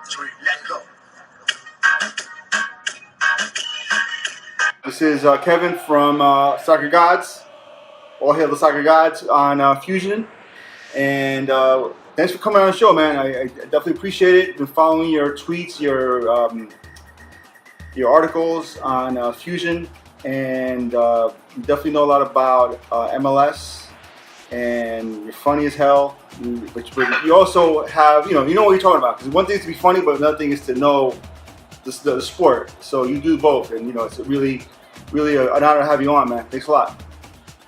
Sweet, let's go. This is Kevin from Soccer Gods. All hail the Soccer Gods on Fusion. And thanks for coming on the show, man. I definitely appreciate it. Been following your tweets, your articles on Fusion, and you definitely know a lot about MLS. And you're funny as hell. But you also have, you know what you're talking about. Because one thing is to be funny, but another thing is to know the sport. So you do both, and it's really an honor to have you on, man. Thanks a lot.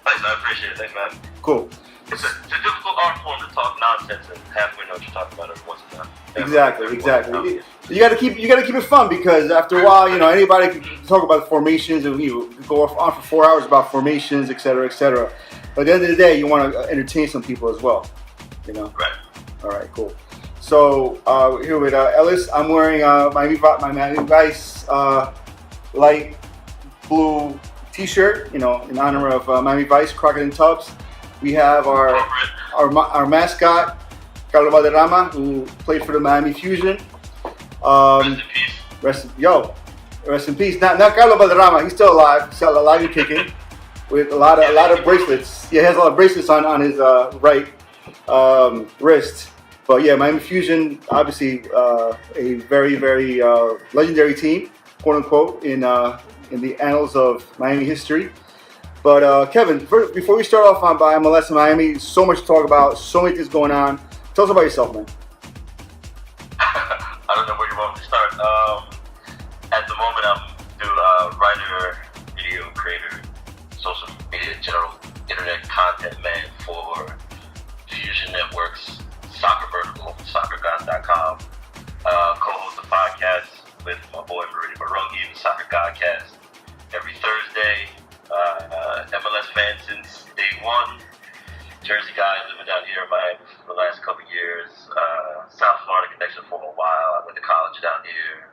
Thanks, I appreciate it. Thanks, man. Cool. It's a difficult art form to talk nonsense and halfway know what you're talking about every once in a while. Exactly. You gotta keep it fun, because after a while, anybody can talk about formations and go on for 4 hours about formations, etc., etc. But at the end of the day, you want to entertain some people as well. Right. All right. Cool. So here with Ellis, I'm wearing my Miami Vice light blue T-shirt. In honor of Miami Vice, Crockett and Tubbs. We have our mascot, Carlos Valderrama, who played for the Miami Fusion. Rest in peace. Rest in peace. Not Carlos Valderrama. He's still alive. Still alive and kicking, with a lot of bracelets. Yeah, he has a lot of bracelets on his right wrist. But yeah, Miami Fusion, obviously a very, very legendary team, quote unquote, in the annals of Miami history. But Kevin, before we start off by MLS in Miami, so much to talk about, so many things going on. Tell us about yourself, man. I don't know where you want me to start. At the moment, I'm writer, video creator, social media, general internet content man for Fusion Network's soccer vertical, soccergods.com. Co-host the podcast with my boy Maridi Barongi, the Soccer Godcast, every Thursday. MLS fan since day one. Jersey guy living down here in Miami for the last couple of years. South Florida connection for a while. I went to college down here.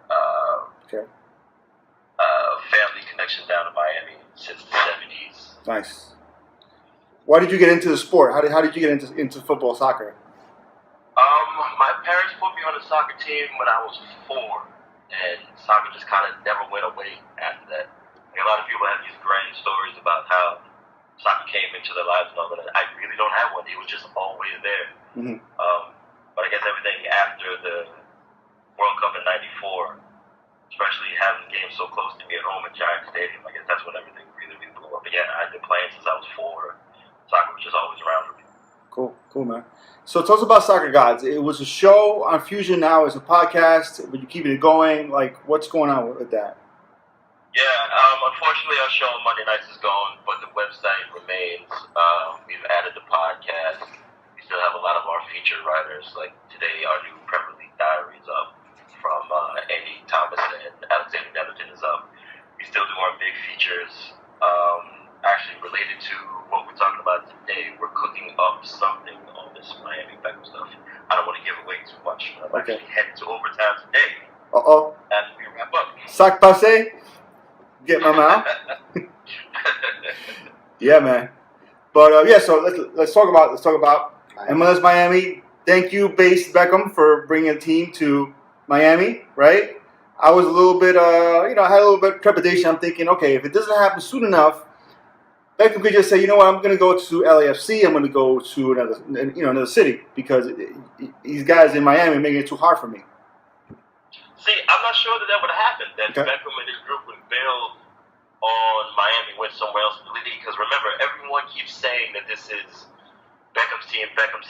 Family connection down in Miami since the 70s. Nice. Why did you get into the sport? How did you get into football, soccer? My parents put me on a soccer team when I was 4, and soccer just kind of never went away after that. A lot of people have these grand stories about how soccer came into their lives and all that. I really don't have one. It was just always there. Mm-hmm. But I guess everything after the World Cup in '94, especially having games so close to me at home at Giant Stadium, I guess that's when everything really blew up. But yeah, I've been playing since I was 4. Soccer was just always around for me. Cool, man. So tell us about Soccer Gods. It was a show on Fusion, now it's a podcast, but you're keeping it going. Like, what's going on with that? Yeah, unfortunately our show on Monday nights is gone, but the website remains. We've added the podcast. We still have a lot of our featured writers. Like today, our new Premier League diary is up from Andy Thomas and Alexander Netherton is up. We still do our big features. Actually related to what we're talking about today, we're cooking up something on this Miami Beckham stuff. I don't want to give away too much. I'm actually heading to Overtown today. As we wrap up. Sac passe? Get my mouth. Yeah, man. But so let's talk about MLS Miami. Thank you, Base Beckham, for bringing a team to Miami. Right? I was a little bit, I had a little bit of trepidation. I'm thinking, okay, if it doesn't happen soon enough, Beckham could just say, you know what, I'm going to go to LAFC. I'm going to go to another city, because these guys in Miami are making it too hard for me. See, I'm not sure that would happen. That Beckham and his group would build on Miami, went somewhere else in the league. Because remember, everyone keeps saying that this is Beckham's team, but Beckham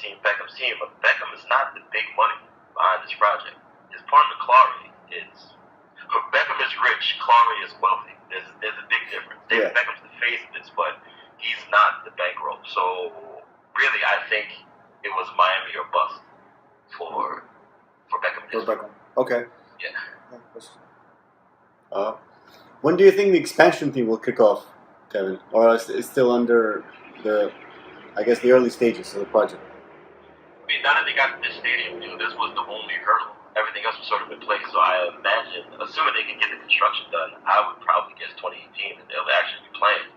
is not the big money behind this project. His partner, Clary, Beckham is rich, Clary is wealthy. There's a big difference. David Beckham's the face of this, but he's not the bankroll. So, really, I think it was Miami or bust for Beckham. Okay. Yeah. When do you think the expansion team will kick off, Kevin? Or is it still under the early stages of the project? I mean, now that they got to this stadium, this was the only hurdle. Everything else was sort of in place. So I imagine, assuming they can get the construction done, I would probably guess 2018 that they'll actually be playing.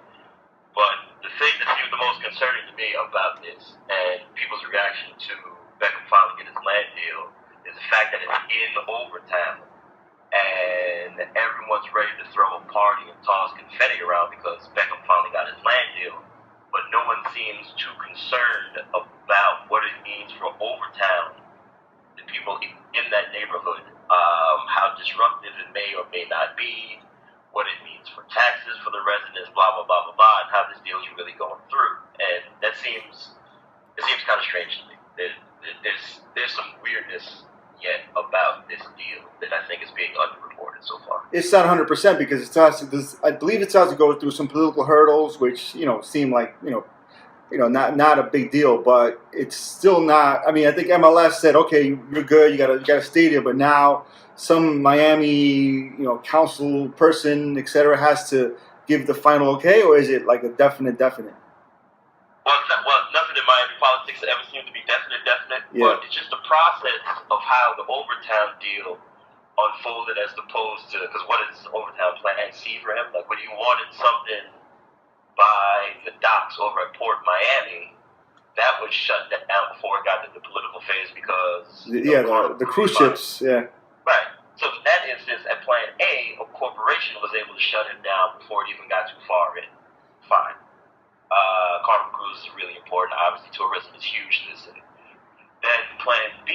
But the thing that seems the most concerning to me about this, and people's reaction to Beckham finally getting his land deal, is the fact that it's in Overtown and everyone's ready to throw a party and toss confetti around because Beckham finally got his land deal, but no one seems too concerned about what it means for Overtown, the people in that neighborhood, how disruptive it may or may not be, what it means for taxes for the residents, blah blah blah blah blah, and how this deal is really going through. And it seems kind of strange to me. There's some weirdness yet about this deal that I think is being underreported so far. It's not 100% because I believe it has to go through some political hurdles, which seem like not a big deal, but it's still not. I mean, I think MLS said, okay, you're good, you got a stadium, but now some Miami council person, etc., has to give the final okay, or is it like a definite? Well, nothing in Miami politics ever seemed to be definite, Yeah. but it's just the process of how the Overtown deal unfolded as opposed to, because what is Overtown plan C for him? Like when he wanted something by the docks over at Port Miami, that was shut down before it got to the political phase because the cruise ships, yeah. Right. So in that instance, at Plan A, a corporation was able to shut him down before it even got too far in. Fine. Carnival Cruise is really important. Obviously, tourism is huge in this city. Then Plan B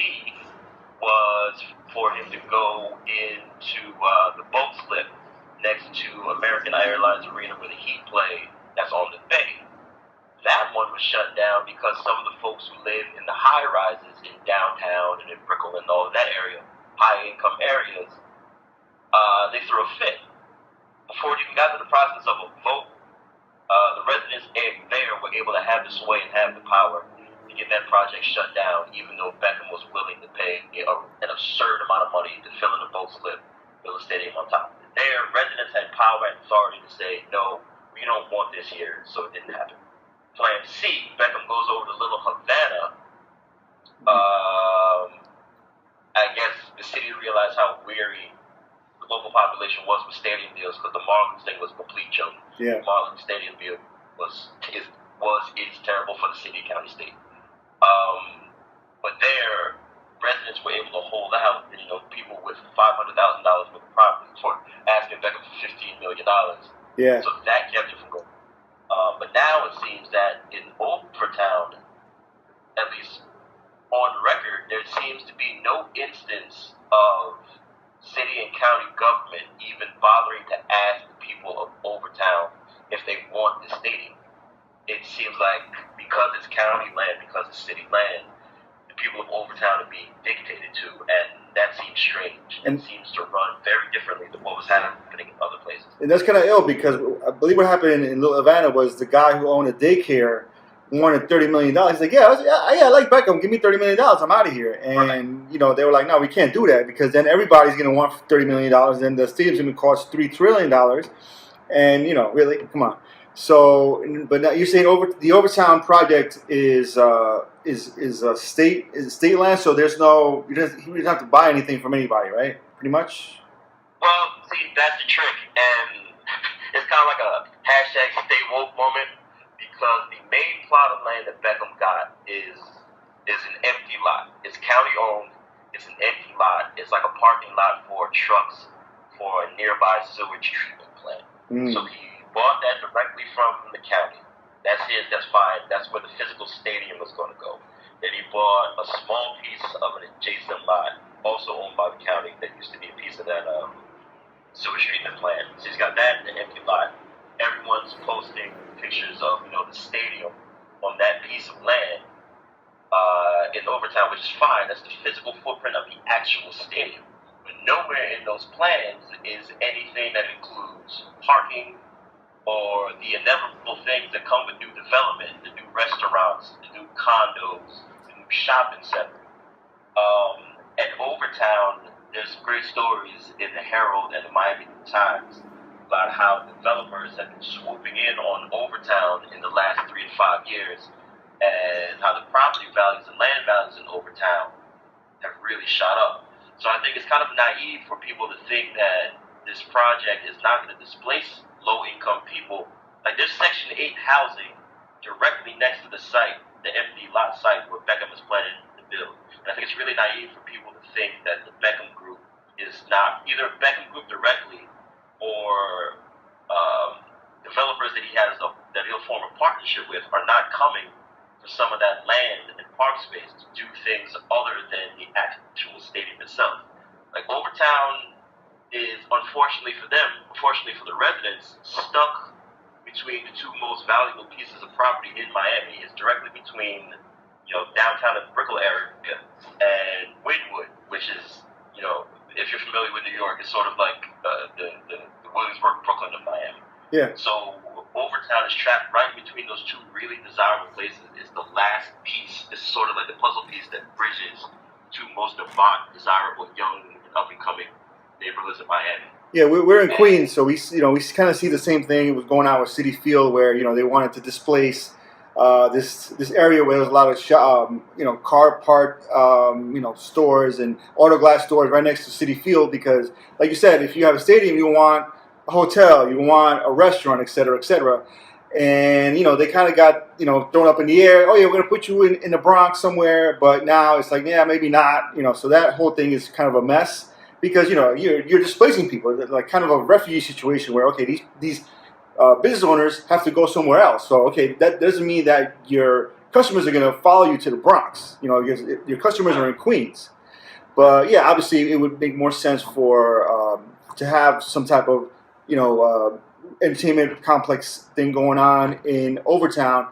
was for him to go into the boat slip next to American Airlines Arena where the Heat play. That's on the bay. That one was shut down because some of the folks who live in the high rises in downtown and in Brickell and all of that area, high income areas, they threw a fit. Before it even got to the process of a vote, the residents there were able to have the sway and have the power to get that project shut down, even though Beckham was willing to pay an absurd amount of money to fill in the boat slip, build a stadium on top. Their residents had power and authority to say, no, we don't want this here, so it didn't happen. Plan C, Beckham goes over to Little Havana. I guess the city realized how weary the local population was with stadium deals because the Marlins thing was a complete joke. Yeah. The Marlins stadium deal is terrible for the city, county, state. But their residents were able to hold out. And, people with $500,000 worth of property for asking Beckham for $15 million. Yeah. So that kept it from going. But now it seems that in Overtown, at least on record, there seems to be no instance of city and county government even bothering to ask the people of Overtown if they want the stadium. It seems like because it's county land, because it's city land, the people of Overtown are being dictated to, and that seems strange. And it seems to run very differently than what was happening in other places. And that's kind of ill because I believe what happened in Little Havana was the guy who owned a daycare wanted $30 million. He's like, yeah, I like Beckham. Give me $30 million. I'm out of here. And, they were like, no, we can't do that because then everybody's going to want $30 million. And the stadium's going to cost $3 trillion. And, really, come on. So, but now you're saying the Overtown project is a state land, so there's no, he doesn't have to buy anything from anybody, right? Pretty much. Well, see, that's the trick, and it's kind of like a hashtag stay woke moment because the main plot of land that Beckham got is an empty lot. It's county owned. It's an empty lot. It's like a parking lot for trucks for a nearby sewage treatment plant. So he bought that directly from the county. That's his, that's fine. That's where the physical stadium was going to go. Then he bought a small piece of an adjacent lot, also owned by the county, that used to be a piece of that sewage treatment plant. So he's got that in the empty lot. Everyone's posting pictures of, the stadium on that piece of land in Overtown, which is fine. That's the physical footprint of the actual stadium. But nowhere in those plans is anything that includes parking, or the inevitable things that come with new development, the new restaurants, the new condos, the new shopping center. At Overtown, there's great stories in the Herald and the Miami Times about how developers have been swooping in on Overtown in the last 3 to 5 years, and how the property values and land values in Overtown have really shot up. So I think it's kind of naive for people to think that this project is not going to displace low-income people. Like there's Section 8 housing directly next to the site, the empty lot site where Beckham is planning to build. And I think it's really naive for people to think that coming for some of that land and park space to do things other than the actual stadium itself. Like Overtown is, unfortunately for them, unfortunately for the residents, stuck between the two most valuable pieces of property in Miami. Is directly between, downtown and Brickell area and Wynwood, which is, if you're familiar with New York, it's sort of like the Williamsburg, Brooklyn of Miami. Yeah. So Overtown is trapped right between those two really desirable places. It's the last piece. It's sort of like the puzzle piece that bridges two most desirable, young, and up-and-coming neighborhoods in Miami. Yeah, we're in Queens, so we kind of see the same thing. It was going on with City Field, where they wanted to displace this area where there's a lot of car part stores and auto glass stores right next to City Field, because, like you said, if you have a stadium, you want a hotel, you want a restaurant, et cetera, et cetera. And they kind of got thrown up in the air. Oh yeah, we're gonna put you in the Bronx somewhere, but now it's like, yeah, maybe not. So that whole thing is kind of a mess, because you're displacing people, like kind of a refugee situation where, okay, these business owners have to go somewhere else. So okay, that doesn't mean that your customers are going to follow you to the Bronx. Your customers are in Queens. But yeah, obviously it would make more sense for to have some type of entertainment complex thing going on in Overtown.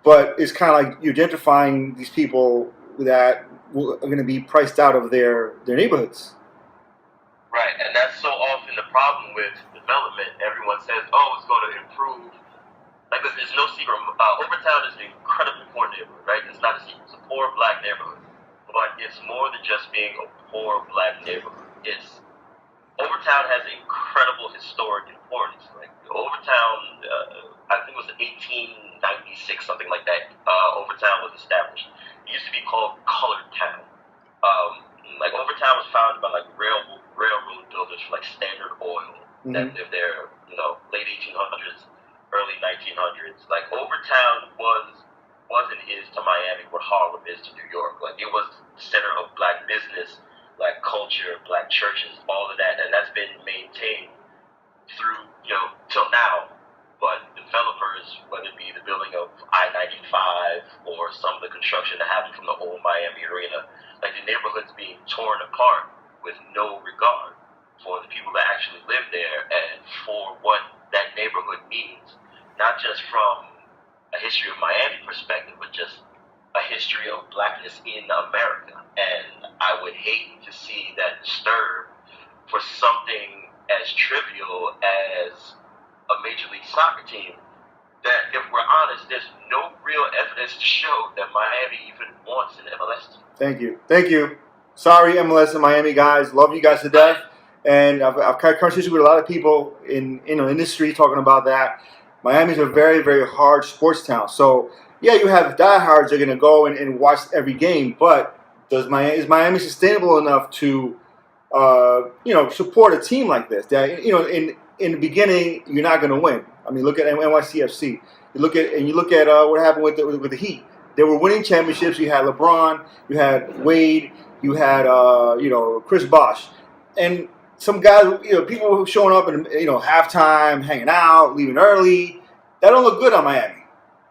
But it's kind of like you're gentrifying these people that are going to be priced out of their neighborhoods. Right, and that's so often the problem with development. Everyone says, "Oh, it's going to improve." Like, there's no secret. Overtown is an incredibly poor neighborhood, right? It's not a secret. It's a poor black neighborhood, but it's more than just being a poor black neighborhood. Overtown has incredible historic importance. Like Overtown, I think it was 1896, something like that. Overtown was established. It used to be called Colored Town. Like Overtown was founded by like railroad builders for like Standard Oil that lived there, late 1800s, early 1900s. Like Overtown was and is to Miami what Harlem is to New York. Like it was the center of black business, black culture, black churches, all of that, and that's been maintained through till now. But developers, whether it be the building of I-95 or some of the construction that happened from the old Miami Arena, like the neighborhood's being torn apart with no regard for the people that actually live there and for what that neighborhood means, not just from a history of Miami perspective, but just a history of blackness in America. And I would hate to see that disturbed for something as trivial as a Major League Soccer team, that, if we're honest, there's no real evidence to show that Miami even wants an MLS team. Thank you. Sorry, MLS and Miami guys. Love you guys to death. And I've had conversations with a lot of people in industry talking about that. Miami's a very, very hard sports town. So yeah, you have diehards that are going to go and watch every game, but is Miami sustainable enough to support a team like this? That in the beginning, you're not going to win. I mean, look at NYCFC. You look at what happened with the Heat. They were winning championships. You had LeBron, you had Wade, you had Chris Bosh, and some guys, people showing up and halftime, hanging out, leaving early. That don't look good on Miami.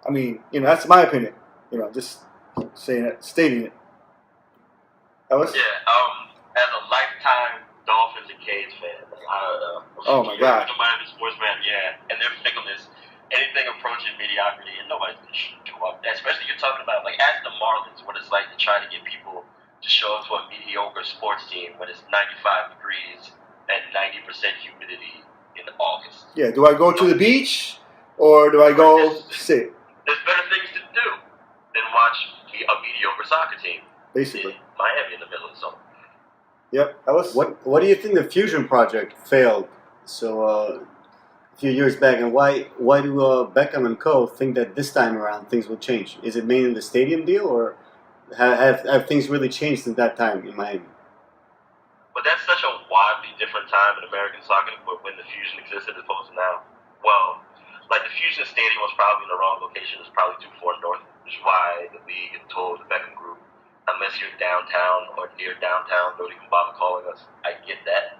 I mean, that's my opinion. Just stating it. Ellis? Yeah. As a lifetime Dolphins and Canes fan, oh my God, a Miami sports fan, yeah, and their fickleness, anything approaching mediocrity, and nobody's gonna show up. Especially you're talking about, like, ask the Marlins what it's like to try to get people to show up to a mediocre sports team when it's 95 degrees and 90% humidity in August. Yeah, do I go to the beach or do I go sit? There's better things to do than watch a mediocre soccer team. Basically, in Miami in the middle of the summer. Yep, Ellis. What do you think the Fusion project failed so a few years back, and why do Beckham and Co. think that this time around things will change? Is it mainly the stadium deal, or have things really changed since that time in Miami? But that's such a wildly different time in American soccer when the Fusion existed as opposed to now. Well, like the Fusion Stadium was probably in the wrong location. It's probably too far north, which is why the league had told the Beckham group, unless you're downtown or near downtown, don't even bother calling us. I get that.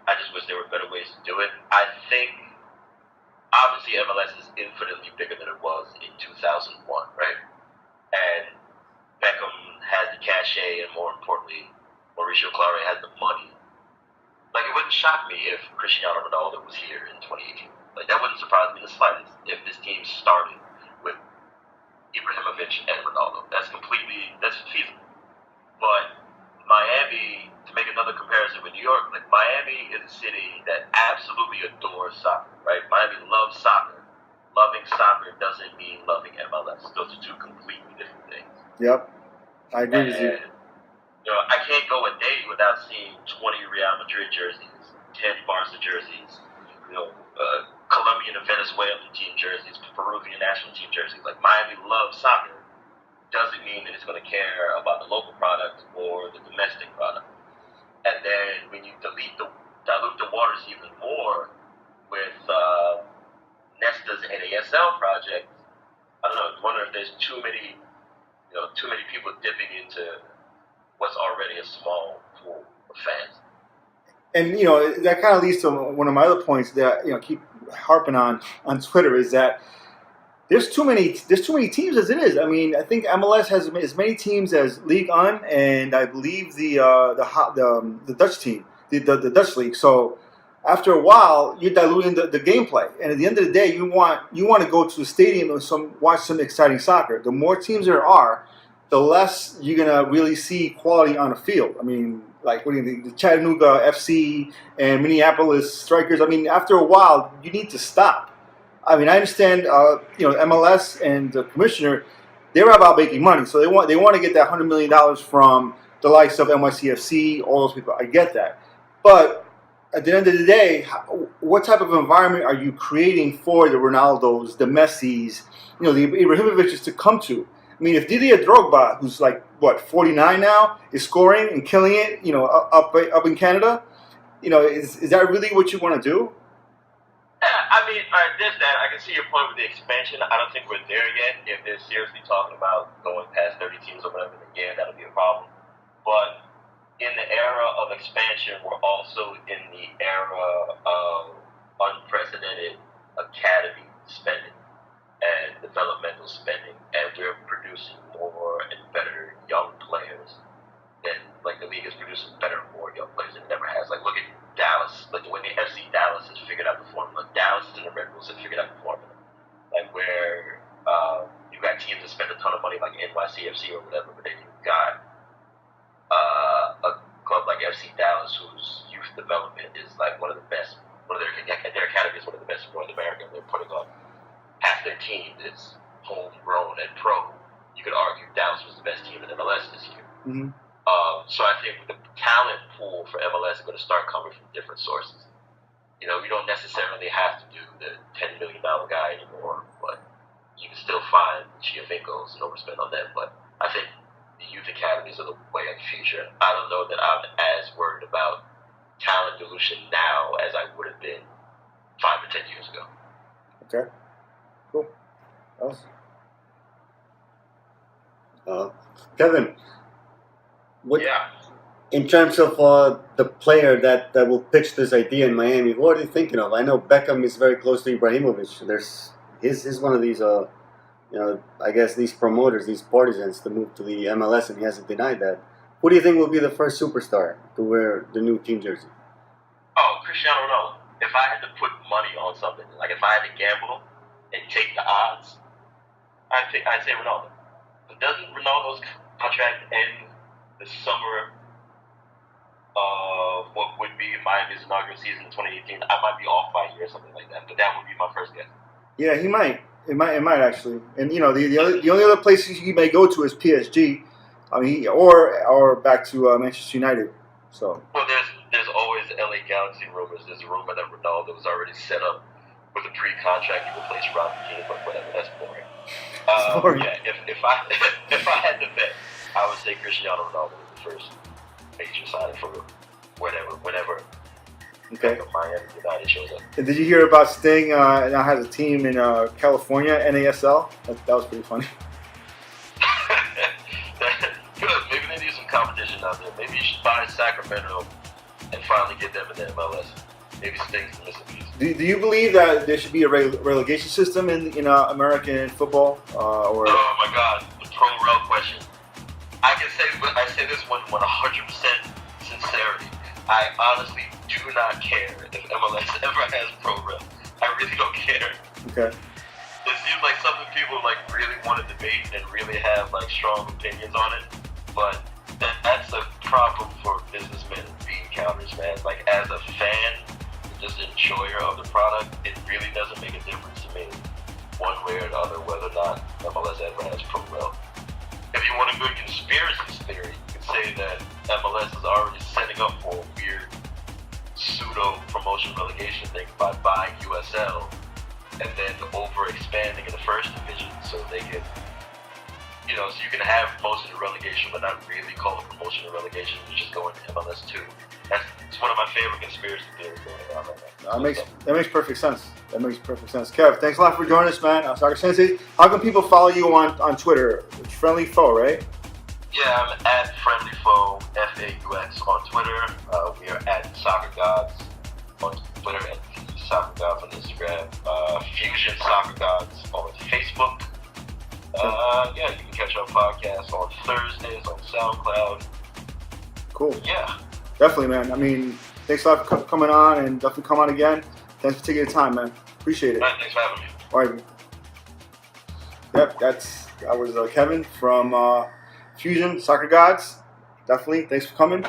I just wish there were better ways to do it. I think, obviously MLS is infinitely bigger than it was in 2001, right? And Beckham has the cachet, and more importantly, Mauricio Clare has the money. Like, it wouldn't shock me if Cristiano Ronaldo was here in 2018. Like, that wouldn't surprise me the slightest if this team started with Ibrahimovic and Ronaldo. That's feasible. But Miami, to make another comparison with New York, like, Miami is a city that absolutely adores soccer, right? Miami loves soccer. Loving soccer doesn't mean loving MLS. Those are two completely different things. Yep, I agree with you. You know, I can't go a day without seeing 20 Real Madrid jerseys, 10 Barca jerseys, you know, Colombian and Venezuelan team jerseys, Peruvian national team jerseys. Like, Miami loves soccer. Doesn't mean that it's going to care about the local product or the domestic product. And then when you dilute the waters even more with Nesta's NASL project, I don't know. I wonder if there's too many people dipping into what's already a small pool of fans. And that kind of leads to one of my other points that keep harping on Twitter is that there's too many teams as it is. I mean, I think MLS has as many teams as Ligue 1, and I believe the Dutch team, the Dutch league. So after a while, you're diluting the gameplay. And at the end of the day, you want to go to the stadium and watch some exciting soccer. The more teams there are, the less you're gonna really see quality on the field. I mean, like, what do you think? The Chattanooga FC and Minneapolis Strikers. I mean, after a while, you need to stop. I mean, I understand. MLS and the commissioner, they're about making money, so they want to get that $100 million from the likes of NYCFC, all those people. I get that, but at the end of the day, what type of environment are you creating for the Ronaldos, the Messis, the Ibrahimovics to come to? I mean, if Didier Drogba, who's like, 49 now, is scoring and killing it, up in Canada, is that really what you want to do? I mean, there's that. I can see your point with the expansion. I don't think we're there yet. If they're seriously talking about going past 30 teams or whatever, then yeah, that'll be a problem. But in the era of expansion, we're also in the era of unprecedented academy spending and developmental spending, and we're producing more and better young players than, like, the league is producing better and more young players than it ever has. Like, look at Dallas. Like, when the FC Dallas has figured out the formula, Dallas and the Red Bulls have figured out the formula. Like, where you got teams that spend a ton of money, like NYCFC or whatever, but then you've got a club like FC Dallas, whose youth development is like one of the best. Their academy is one of the best in North America. They're putting on half their team is homegrown and pro. You could argue Dallas was the best team in MLS this year. Mm-hmm. So I think the talent pool for MLS is going to start coming from different sources. You don't necessarily have to do the $10 million guy anymore, but you can still find Giovincos and overspend on them. But I think the youth academies are the way of the future. I don't know that I'm as worried about talent dilution now as I would have been 5 or 10 years ago. Okay. Cool. Awesome. Kevin, Yeah. in terms of the player that will pitch this idea in Miami, what are you thinking of? I know Beckham is very close to Ibrahimovic. He's one of these, I guess these promoters, these partisans to move to the MLS, and he hasn't denied that. Who do you think will be the first superstar to wear the new team jersey? Oh, Cristiano Ronaldo. If I had to put money on something, like if I had to gamble and take the odds, I'd say Ronaldo. But doesn't Ronaldo's contract end the summer of what would be Miami's inaugural season in 2018? I might be off by a year or something like that, but that would be my first guess. Yeah, he might. It might actually. And the only other places he may go to is PSG. I mean, or back to Manchester United. So. Well, there's always LA Galaxy rumors. There's a rumor that Ronaldo was already set up with a pre-contract to replace Robbie Keane, but whatever. That's boring. Yeah, if I had to bet, I would say Cristiano Ronaldo was the first major signing for whenever Okay. Miami United shows up. And did you hear about Sting now has a team in California, NASL? That was pretty funny. Good. Maybe they need some competition out there. Maybe you should buy Sacramento and finally get them in the MLS. maybe Sting's the missing piece. Do you believe that there should be a relegation system in American football? Or Oh my God, the pro rel question. I say this with 100% sincerity. I honestly do not care if MLS ever has pro rel. I really don't care. okay, It seems like something people like really want to debate and really have like strong opinions on it, but that's a problem for businessmen and bean counters, man. Like as a fan, just enjoyer of the product, it really doesn't make a difference to me one way or another whether or not MLS ever has pro rel. If you want a good conspiracy theory, you could say that MLS is already setting up for a weird pseudo promotion relegation thing by buying USL and then over expanding in the first division so they can, so you can have most of the relegation but not really call it promotion or relegation, you just go into MLS 2. It's one of my favorite conspiracy theories going on right now. that makes perfect sense. That makes perfect sense. Kev, thanks a lot for joining us, man. Soccer Senseis. How can people follow you on Twitter? It's Friendly Foe, right? Yeah, I'm at Friendly Foe, FAUX on Twitter. We are at Soccer Gods on Twitter and Soccer Gods on Instagram. Fusion Soccer Gods on Facebook. Yeah, you can catch our podcast on Thursdays on SoundCloud. Cool. Yeah. Definitely, man. I mean, thanks a lot for coming on, and definitely come on again. Thanks for taking the time, man. Appreciate it. All right, thanks for having me. All right. Yep, that was Kevin from Fusion Soccer Gods. Definitely. Thanks for coming.